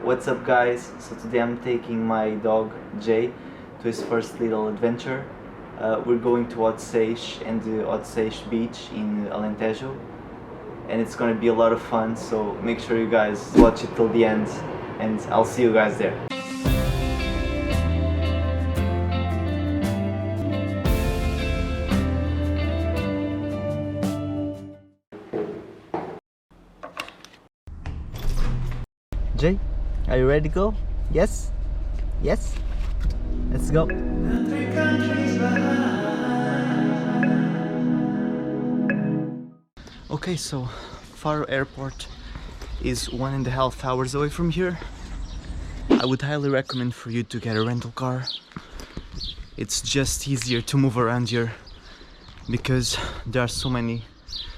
What's up guys? So today I'm taking my dog Jay to his first little adventure. We're going to Odeceixe and the Odeceixe beach in Alentejo, and it's gonna be a lot of fun, so make sure you guys watch it till the end and I'll see you guys there. Jay, are you ready to go? Yes? Yes? Let's go. Okay, so Faro Airport is 1.5 hours away from here. I would highly recommend for you to get a rental car. It's just easier to move around here because there are so many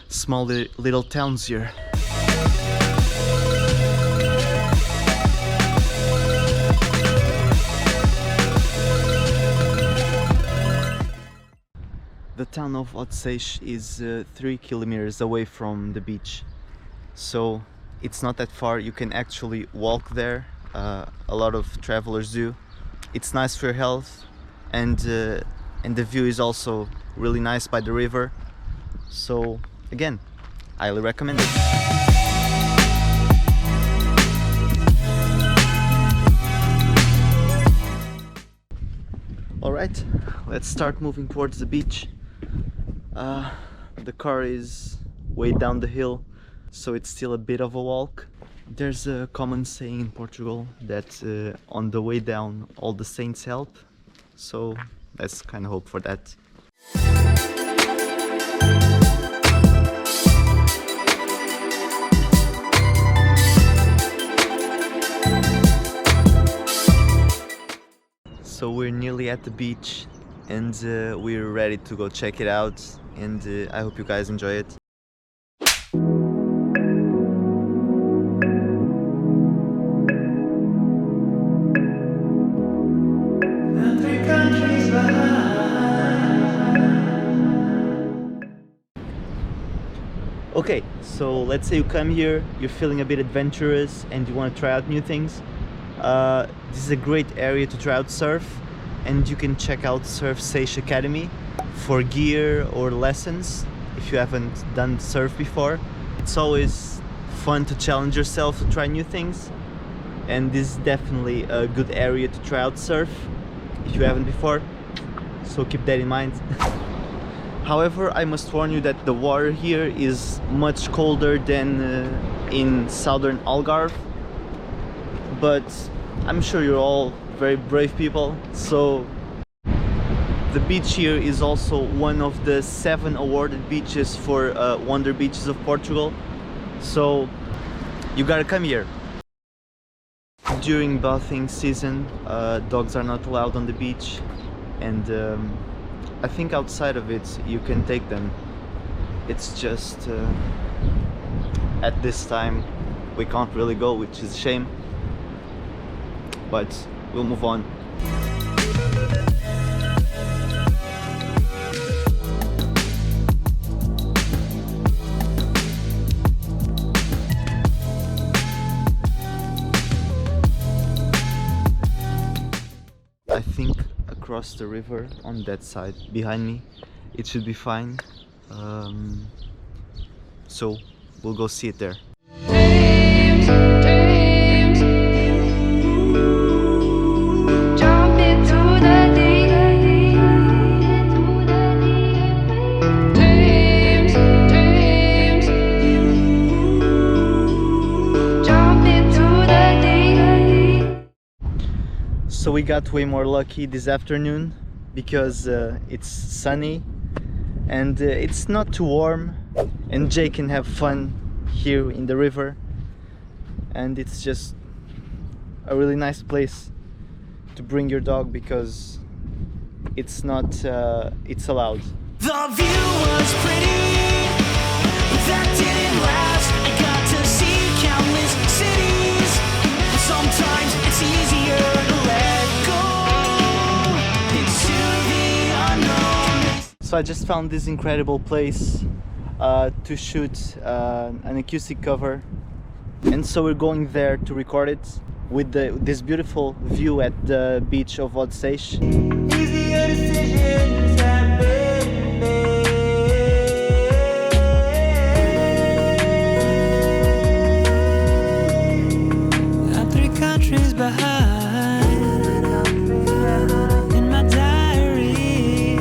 small little towns here. The town of Odeceixe is 3 kilometers away from the beach, so it's not that far. You can actually walk there. A lot of travelers do. It's nice for your health, and the view is also really nice by the river. So again, I highly recommend it. Alright, let's start moving towards the beach. The car is way down the hill, so it's still a bit of a walk. There's a common saying in Portugal that on the way down all the saints help, so let's kind of hope for that. So we're nearly at the beach and we're ready to go check it out, and I hope you guys enjoy it. Okay, so let's say you come here, you're feeling a bit adventurous and you want to try out new things. This is a great area to try out surf, and you can check out Odeceixe Academy for gear or lessons if you haven't done surf before. It's always fun to challenge yourself to try new things, and this is definitely a good area to try out surf if you haven't before, so keep that in mind. However, I must warn you that the water here is much colder than in southern Algarve, but I'm sure you're all very brave people. So the beach here is also one of the 7 awarded beaches for Wonder Beaches of Portugal, so you gotta come here. During bathing season, dogs are not allowed on the beach, and I think outside of it you can take them. It's just at this time we can't really go, which is a shame, but we'll move on. I think across the river on that side behind me it should be fine, so we'll go see it there. So we got way more lucky this afternoon because it's sunny and it's not too warm, and Jay can have fun here in the river, and it's just a really nice place to bring your dog because it's not it's allowed. The view was pretty, but that didn't last. I got to see countless cities, but sometimes it's easier to let go into the unknown. So I just found this incredible place to shoot an acoustic cover, and so we're going there to record it. with this beautiful view at the beach of Odeceixe. Easier decisions have been made. I'm 3 countries behind in my diary.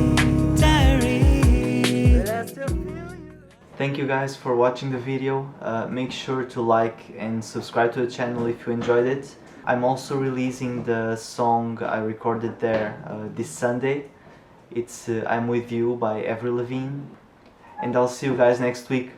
But I still feel you. Thank you guys for watching the video. Make sure to like and subscribe to the channel if you enjoyed it. I'm also releasing the song I recorded there this Sunday. It's I'm With You by Avril Lavigne. And I'll see you guys next week.